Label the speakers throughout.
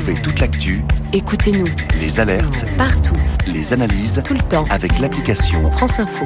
Speaker 1: Retrouvez toute l'actu,
Speaker 2: Écoutez-nous
Speaker 1: les alertes,
Speaker 2: partout,
Speaker 1: les analyses,
Speaker 2: tout le temps,
Speaker 1: avec l'application
Speaker 2: France Info.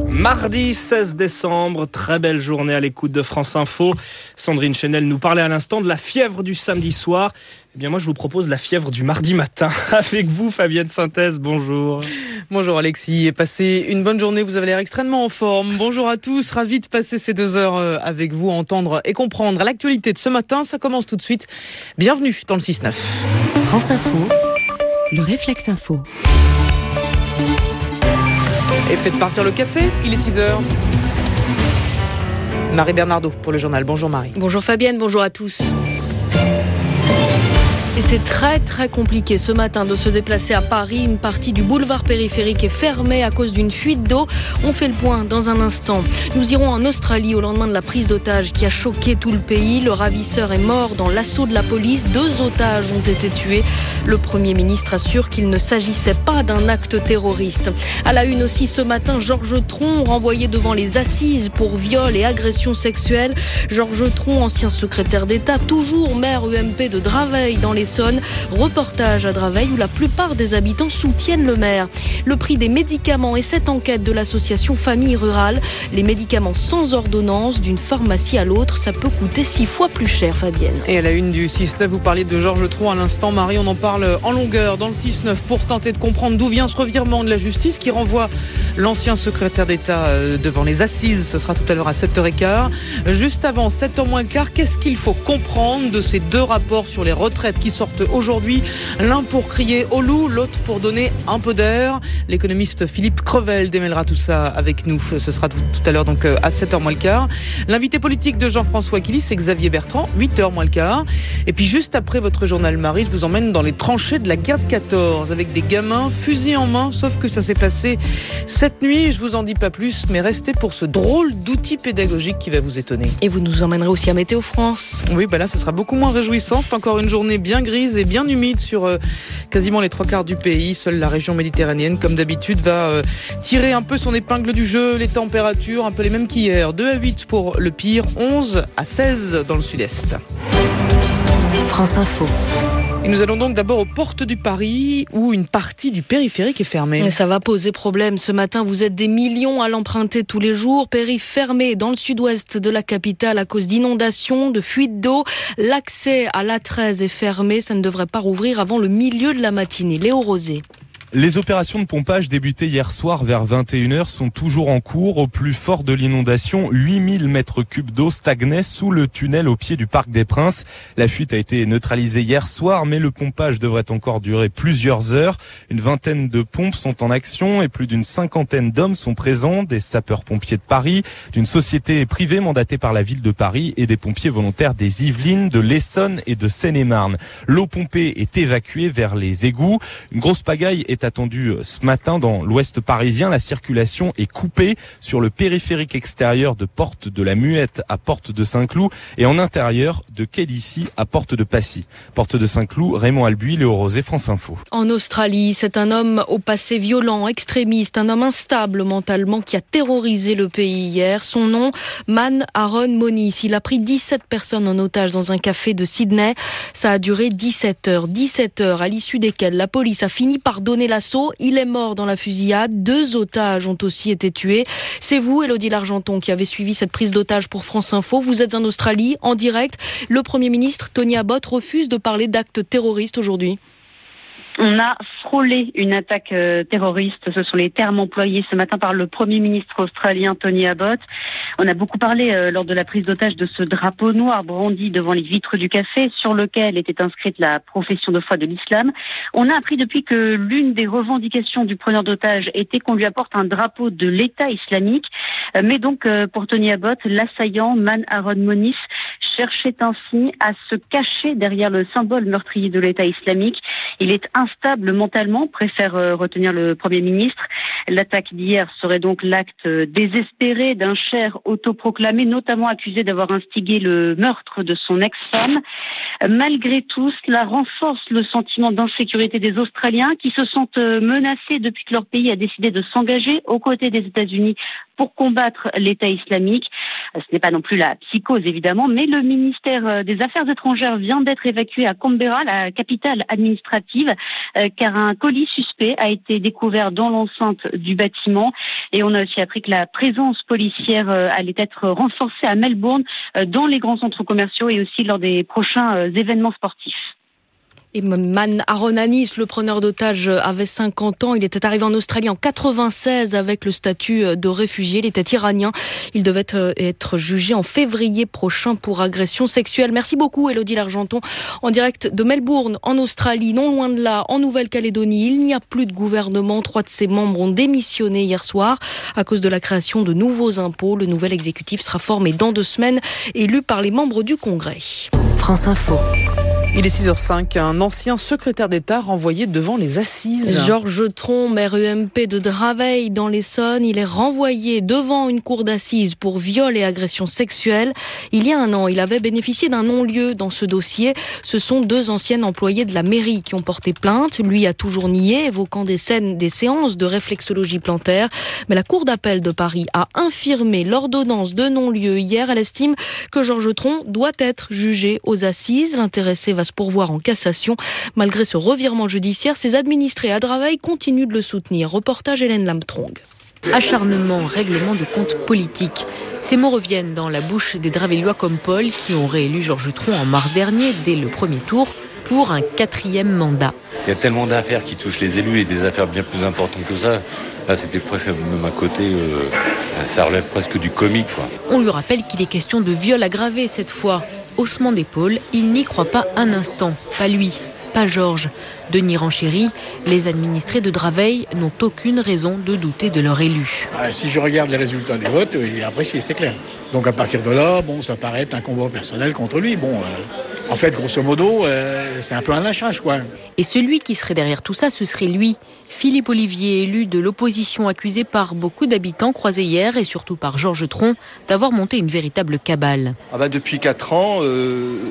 Speaker 3: Mardi 16 décembre, très belle journée à l'écoute de France Info. Sandrine Chenel nous parlait à l'instant de la fièvre du samedi soir. Eh bien moi je vous propose la fièvre du mardi matin. Avec vous Fabienne Synthèse, bonjour.
Speaker 4: Bonjour Alexis, passez une bonne journée, vous avez l'air extrêmement en forme. Bonjour à tous, ravi de passer ces 2 heures avec vous, entendre et comprendre l'actualité de ce matin. Ça commence tout de suite. Bienvenue dans le 6-9.
Speaker 2: France Info, le réflexe info.
Speaker 4: Et faites partir le café, il est 6h. Marie Bernardo pour le journal. Bonjour Marie.
Speaker 5: Bonjour Fabienne, bonjour à tous. Et c'est très compliqué ce matin de se déplacer à Paris. Une partie du boulevard périphérique est fermée à cause d'une fuite d'eau. On fait le point dans un instant. Nous irons en Australie au lendemain de la prise d'otage qui a choqué tout le pays. Le ravisseur est mort dans l'assaut de la police. 2 otages ont été tués. Le Premier ministre assure qu'il ne s'agissait pas d'un acte terroriste. À la une aussi ce matin, Georges Tron renvoyé devant les assises pour viol et agression sexuelle. Georges Tron, ancien secrétaire d'État, toujours maire UMP de Draveil dans les Essonne. Reportage à Draveil où la plupart des habitants soutiennent le maire. Le prix des médicaments et cette enquête de l'association Famille Rurale. Les médicaments sans ordonnance d'une pharmacie à l'autre, ça peut coûter 6 fois plus cher, Fabienne.
Speaker 4: Et à la une du 6-9, vous parliez de Georges Tron à l'instant. Marie, on en parle en longueur dans le 6-9 pour tenter de comprendre d'où vient ce revirement de la justice qui renvoie l'ancien secrétaire d'État devant les assises. Ce sera tout à l'heure à 7h15. Juste avant 7h moins le quart, qu'est-ce qu'il faut comprendre de ces 2 rapports sur les retraites qui sortent aujourd'hui, l'un pour crier au loup, l'autre pour donner un peu d'air. L'économiste Philippe Crevel démêlera tout ça avec nous. Ce sera tout à l'heure donc à 7h moins le quart. L'invité politique de Jean-François Killy, c'est Xavier Bertrand, 8h moins le quart. Et puis juste après votre journal Marie, je vous emmène dans les tranchées de la guerre de 14 avec des gamins fusils en main, sauf que ça s'est passé cette nuit. Je vous en dis pas plus, mais restez pour ce drôle d'outil pédagogique qui va vous étonner.
Speaker 5: Et vous nous emmènerez aussi à Météo France.
Speaker 4: Oui, là ce sera beaucoup moins réjouissant. C'est encore une journée bien grise et bien humide sur quasiment les 3/4 du pays. Seule la région méditerranéenne, comme d'habitude, va tirer un peu son épingle du jeu. Les températures, un peu les mêmes qu'hier. 2 à 8 pour le pire, 11 à 16 dans le sud-est.
Speaker 2: France Info.
Speaker 4: Et nous allons donc d'abord aux portes du Paris où une partie du périphérique est fermée.
Speaker 5: Et ça va poser problème. Ce matin, vous êtes des millions à l'emprunter tous les jours. Périph' fermé dans le sud-ouest de la capitale à cause d'inondations, de fuites d'eau. L'accès à l'A13 est fermé. Ça ne devrait pas rouvrir avant le milieu de la matinée. Léo Rosé.
Speaker 6: Les opérations de pompage débutées hier soir vers 21h sont toujours en cours. Au plus fort de l'inondation, 8000 mètres cubes d'eau stagnaient sous le tunnel au pied du Parc des Princes. La fuite a été neutralisée hier soir, mais le pompage devrait encore durer plusieurs heures. Une vingtaine de pompes sont en action et plus d'une 50aine d'hommes sont présents, des sapeurs-pompiers de Paris, d'une société privée mandatée par la ville de Paris et des pompiers volontaires des Yvelines, de l'Essonne et de Seine-et-Marne. L'eau pompée est évacuée vers les égouts. Une grosse pagaille est attendue ce matin dans l'ouest parisien. La circulation est coupée sur le périphérique extérieur de Porte de la Muette à Porte de Saint-Cloud et en intérieur de Quai d'Issy à Porte de Passy. Porte de Saint-Cloud, Raymond Albuy, Léo Rosé, France Info.
Speaker 5: En Australie, c'est un homme au passé violent, extrémiste, un homme instable mentalement qui a terrorisé le pays hier. Son nom, Man Aaron Monis. Il a pris 17 personnes en otage dans un café de Sydney. Ça a duré 17 heures. 17 heures à l'issue desquelles la police a fini par donner l'assaut. Il est mort dans la fusillade. 2 otages ont aussi été tués. C'est vous, Élodie Largenton, qui avez suivi cette prise d'otage pour France Info. Vous êtes en Australie, en direct. Le Premier ministre, Tony Abbott, refuse de parler d'actes terroristes aujourd'hui.
Speaker 7: On a frôlé une attaque terroriste. Ce sont les termes employés ce matin par le Premier ministre australien Tony Abbott. On a beaucoup parlé lors de la prise d'otage de ce drapeau noir brandi devant les vitres du café sur lequel était inscrite la profession de foi de l'islam. On a appris depuis que l'une des revendications du preneur d'otage était qu'on lui apporte un drapeau de l'État islamique. Mais donc, pour Tony Abbott, l'assaillant Man Aaron Monis cherchait ainsi à se cacher derrière le symbole meurtrier de l'État islamique. Il est instable mentalement, préfère retenir le Premier ministre. L'attaque d'hier serait donc l'acte désespéré d'un cher autoproclamé, notamment accusé d'avoir instigé le meurtre de son ex-femme. Malgré tout, cela renforce le sentiment d'insécurité des Australiens qui se sentent menacés depuis que leur pays a décidé de s'engager aux côtés des États-Unis pour combattre l'État islamique. Ce n'est pas non plus la psychose, évidemment, mais le ministère des Affaires étrangères vient d'être évacué à Canberra, la capitale administrative, car un colis suspect a été découvert dans l'enceinte du bâtiment. Et on a aussi appris que la présence policière allait être renforcée à Melbourne, dans les grands centres commerciaux et aussi lors des prochains événements sportifs.
Speaker 5: Et Man Aronanis, le preneur d'otages, avait 50 ans. Il était arrivé en Australie en 96 avec le statut de réfugié. Il était iranien. Il devait être jugé en février prochain pour agression sexuelle. Merci beaucoup, Élodie Largenton. En direct de Melbourne, en Australie, non loin de là, en Nouvelle-Calédonie, il n'y a plus de gouvernement. 3 de ses membres ont démissionné hier soir à cause de la création de nouveaux impôts. Le nouvel exécutif sera formé dans 2 semaines, élu par les membres du Congrès.
Speaker 2: France Info.
Speaker 4: Il est 6h05, un ancien secrétaire d'État renvoyé devant les assises.
Speaker 5: Georges Tron, maire UMP de Draveil dans l'Essonne, il est renvoyé devant une cour d'assises pour viol et agression sexuelle. Il y a 1 an, il avait bénéficié d'un non-lieu dans ce dossier. Ce sont 2 anciennes employées de la mairie qui ont porté plainte. Lui a toujours nié, évoquant des séances de réflexologie plantaire. Mais la cour d'appel de Paris a infirmé l'ordonnance de non-lieu hier. Elle estime que Georges Tron doit être jugé aux assises. L'intéressé va se pourvoir en cassation. Malgré ce revirement judiciaire, ses administrés à Draveil continuent de le soutenir. Reportage Hélène Lamtrong.
Speaker 8: Acharnement, règlement de compte politique. Ces mots reviennent dans la bouche des Draveillois comme Paul qui ont réélu Georges Tron en mars dernier dès le premier tour pour un 4e mandat.
Speaker 9: Il y a tellement d'affaires qui touchent les élus et des affaires bien plus importantes que ça. Là, c'était presque même à côté, ça relève presque du comique, quoi.
Speaker 8: On lui rappelle qu'il est question de viol aggravé cette fois. Haussement d'épaule, il n'y croit pas un instant. Pas lui, pas Georges. Denis Renchéry, les administrés de Draveil n'ont aucune raison de douter de leur élu.
Speaker 10: Si je regarde les résultats des votes, il est apprécié, c'est clair. Donc à partir de là, ça paraît être un combat personnel contre lui. En fait, grosso modo, c'est un peu un lynchage, quoi.
Speaker 8: Et celui qui serait derrière tout ça, ce serait lui. Philippe Olivier, élu de l'opposition, accusé par beaucoup d'habitants croisés hier et surtout par Georges Tron d'avoir monté une véritable cabale.
Speaker 11: Depuis 4 ans,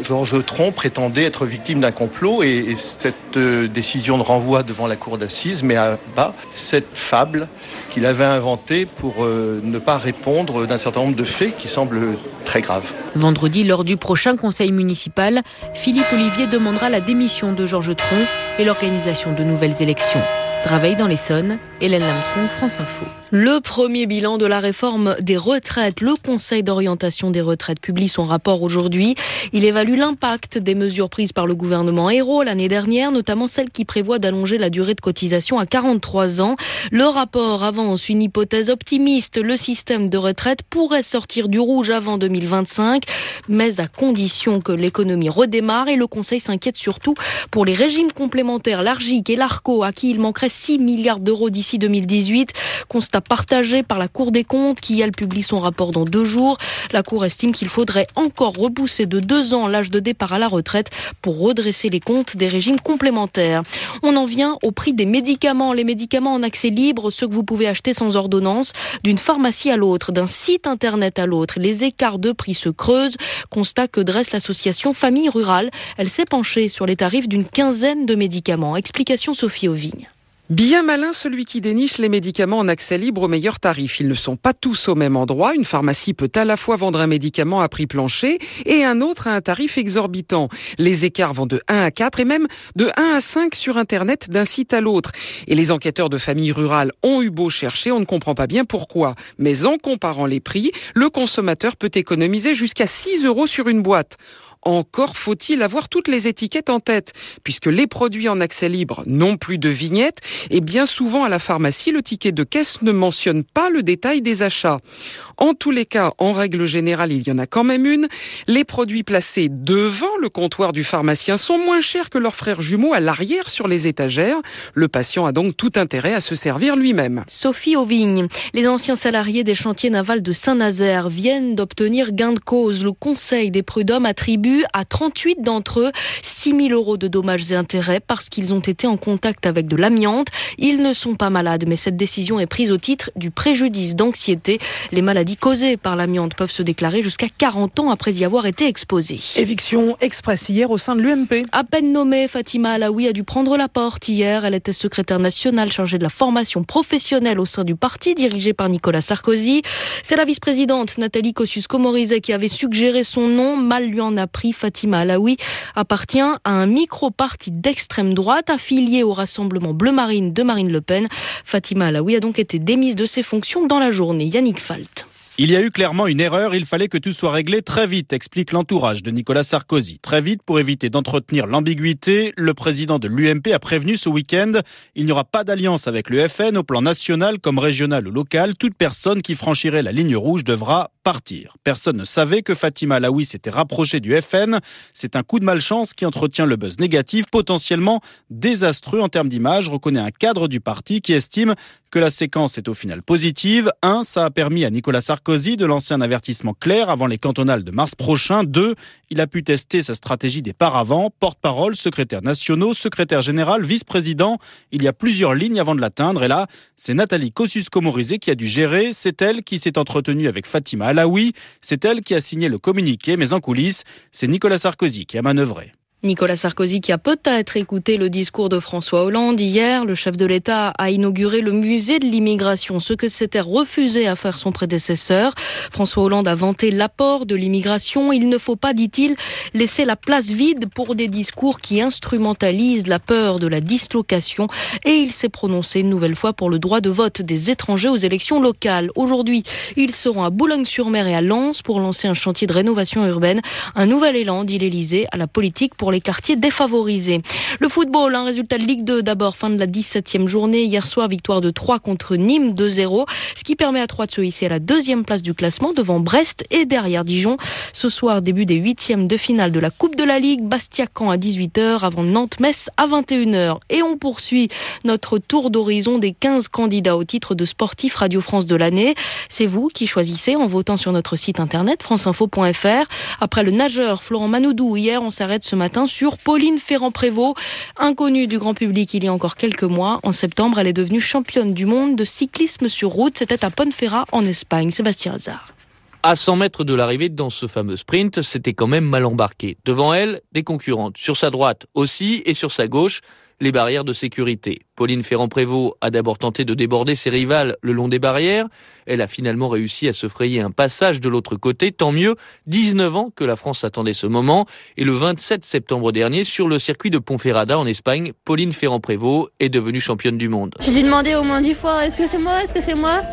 Speaker 11: Georges Tron prétendait être victime d'un complot et cette décision de renvoi devant la cour d'assises met à bas cette fable qu'il avait inventée pour ne pas répondre d'un certain nombre de faits qui semblent très graves.
Speaker 8: Vendredi, lors du prochain conseil municipal, Philippe Olivier demandera la démission de Georges Tron et l'organisation de nouvelles élections. Draveil dans l'Essonne, Hélène Lamtrong, France Info.
Speaker 5: Le premier bilan de la réforme des retraites. Le Conseil d'orientation des retraites publie son rapport aujourd'hui. Il évalue l'impact des mesures prises par le gouvernement Ayrault l'année dernière, notamment celle qui prévoit d'allonger la durée de cotisation à 43 ans. Le rapport avance une hypothèse optimiste. Le système de retraite pourrait sortir du rouge avant 2025, mais à condition que l'économie redémarre. Et le Conseil s'inquiète surtout pour les régimes complémentaires, l'Argic et l'Arco, à qui il manquerait 6 milliards d'euros d'ici 2018. Constat partagé par la Cour des comptes qui, elle, publie son rapport dans 2 jours. La Cour estime qu'il faudrait encore repousser de 2 ans l'âge de départ à la retraite pour redresser les comptes des régimes complémentaires. On en vient au prix des médicaments. Les médicaments en accès libre, ceux que vous pouvez acheter sans ordonnance, d'une pharmacie à l'autre, d'un site internet à l'autre. Les écarts de prix se creusent. Constat que dresse l'association Famille Rurale. Elle s'est penchée sur les tarifs d'une 15aine de médicaments. Explication Sophie Auvigne.
Speaker 12: Bien malin celui qui déniche les médicaments en accès libre au meilleur tarif. Ils ne sont pas tous au même endroit. Une pharmacie peut à la fois vendre un médicament à prix plancher et un autre à un tarif exorbitant. Les écarts vont de 1 à 4 et même de 1 à 5 sur Internet d'un site à l'autre. Et les enquêteurs de Famille Rurale ont eu beau chercher, on ne comprend pas bien pourquoi. Mais en comparant les prix, le consommateur peut économiser jusqu'à 6 € sur une boîte. Encore faut-il avoir toutes les étiquettes en tête, puisque les produits en accès libre n'ont plus de vignette et bien souvent à la pharmacie, le ticket de caisse ne mentionne pas le détail des achats. En tous les cas, en règle générale, il y en a quand même une. Les produits placés devant le comptoir du pharmacien sont moins chers que leurs frères jumeaux à l'arrière sur les étagères. Le patient a donc tout intérêt à se servir lui-même.
Speaker 5: Sophie Auvigne. Les anciens salariés des chantiers navals de Saint-Nazaire viennent d'obtenir gain de cause. Le Conseil des prud'hommes attribue eu à 38 d'entre eux 6 000 € de dommages et intérêts parce qu'ils ont été en contact avec de l'amiante. Ils ne sont pas malades, mais cette décision est prise au titre du préjudice d'anxiété. Les maladies causées par l'amiante peuvent se déclarer jusqu'à 40 ans après y avoir été exposées.
Speaker 4: Éviction express hier au sein de l'UMP.
Speaker 5: À peine nommée, Fatima Alaoui a dû prendre la porte hier. Elle était secrétaire nationale chargée de la formation professionnelle au sein du parti dirigé par Nicolas Sarkozy. C'est la vice-présidente Nathalie Kosciusko-Morizet qui avait suggéré son nom. Mal lui en a pris. Fatima Alaoui appartient à un micro-parti d'extrême droite affilié au Rassemblement Bleu Marine de Marine Le Pen. Fatima Alaoui a donc été démise de ses fonctions dans la journée. Yannick Falt.
Speaker 13: Il y a eu clairement une erreur, il fallait que tout soit réglé très vite, explique l'entourage de Nicolas Sarkozy. Très vite pour éviter d'entretenir l'ambiguïté, le président de l'UMP a prévenu ce week-end, il n'y aura pas d'alliance avec le FN au plan national comme régional ou local. Toute personne qui franchirait la ligne rouge devra partir. Personne ne savait que Fatima Alaoui s'était rapprochée du FN. C'est un coup de malchance qui entretient le buzz négatif, potentiellement désastreux en termes d'image, reconnaît un cadre du parti qui estime que la séquence est au final positive. 1, ça a permis à Nicolas Sarkozy de lancer un avertissement clair avant les cantonales de mars prochain. 2, il a pu tester sa stratégie des paravents, porte-parole, secrétaire nationaux, secrétaire général, vice-président. Il y a plusieurs lignes avant de l'atteindre et là, c'est Nathalie Kosciusko-Morizet qui a dû gérer. C'est elle qui s'est entretenue avec Fatima Alaoui. C'est elle qui a signé le communiqué, mais en coulisses, c'est Nicolas Sarkozy qui a manœuvré.
Speaker 5: Nicolas Sarkozy qui a peut-être écouté le discours de François Hollande. Hier, le chef de l'État a inauguré le musée de l'immigration, ce que s'était refusé à faire son prédécesseur. François Hollande a vanté l'apport de l'immigration. Il ne faut pas, dit-il, laisser la place vide pour des discours qui instrumentalisent la peur de la dislocation. Et il s'est prononcé une nouvelle fois pour le droit de vote des étrangers aux élections locales. Aujourd'hui, ils seront à Boulogne-sur-Mer et à Lens pour lancer un chantier de rénovation urbaine. Un nouvel élan, dit l'Élysée, à la politique pour les quartiers défavorisés. Le football, un résultat de Ligue 2 d'abord, fin de la 17e journée. Hier soir, victoire de 3 contre Nîmes, 2-0, ce qui permet à 3 de se hisser à la 2e place du classement devant Brest et derrière Dijon. Ce soir, début des 8e de finale de la Coupe de la Ligue, Bastia-Caen à 18h avant Nantes-Metz à 21h. Et on poursuit notre tour d'horizon des 15 candidats au titre de sportif Radio France de l'année. C'est vous qui choisissez en votant sur notre site internet franceinfo.fr. Après le nageur Florent Manoudou, hier, on s'arrête ce matin sur Pauline Ferrand-Prévot, inconnue du grand public il y a encore quelques mois. En septembre, elle est devenue championne du monde de cyclisme sur route. C'était à Ponferrada en Espagne. Sébastien Hazard.
Speaker 14: À 100 mètres de l'arrivée dans ce fameux sprint, c'était quand même mal embarqué. Devant elle, des concurrentes. Sur sa droite aussi et sur sa gauche, les barrières de sécurité. Pauline Ferrand-Prévot a d'abord tenté de déborder ses rivales le long des barrières. Elle a finalement réussi à se frayer un passage de l'autre côté. Tant mieux, 19 ans que la France attendait ce moment. Et le 27 septembre dernier, sur le circuit de Ponferrada en Espagne, Pauline Ferrand-Prévôt est devenue championne du monde.
Speaker 15: J'ai dû demander au moins 10 fois, est-ce que c'est moi ?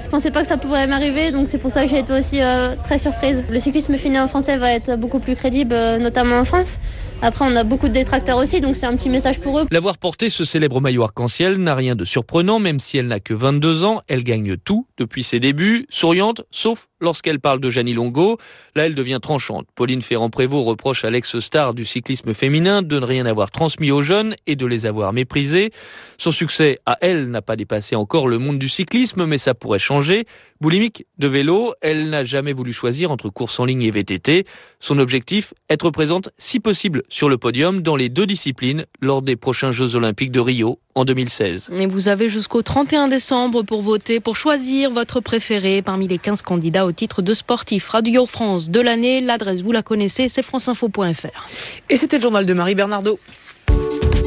Speaker 15: Je pensais pas que ça pourrait m'arriver, donc c'est pour ça que j'ai été aussi très surprise. Le cyclisme féminin français va être beaucoup plus crédible, notamment en France. Après, on a beaucoup de détracteurs aussi, donc c'est un petit message pour eux.
Speaker 14: L'avoir porté ce célèbre maillot arc-en-ciel n'a rien de surprenant, même si elle n'a que 22 ans. Elle gagne tout depuis ses débuts, souriante, sauf lorsqu'elle parle de Jeannie Longo. Là, elle devient tranchante. Pauline Ferrand-Prévot reproche à l'ex-star du cyclisme féminin de ne rien avoir transmis aux jeunes et de les avoir méprisés. Son succès, à elle, n'a pas dépassé encore le monde du cyclisme, mais ça pourrait changer. Boulimique de vélo, elle n'a jamais voulu choisir entre course en ligne et VTT. Son objectif, être présente, si possible, sur le podium dans les 2 disciplines lors des prochains Jeux Olympiques de Rio en 2016.
Speaker 5: Et vous avez jusqu'au 31 décembre pour voter, pour choisir votre préféré parmi les 15 candidats au titre de sportif Radio France de l'année. L'adresse, vous la connaissez, c'est franceinfo.fr.
Speaker 4: Et c'était le journal de Marie Bernardo.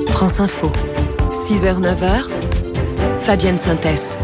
Speaker 2: France Info, 6h-9h, Fabienne Synthèse.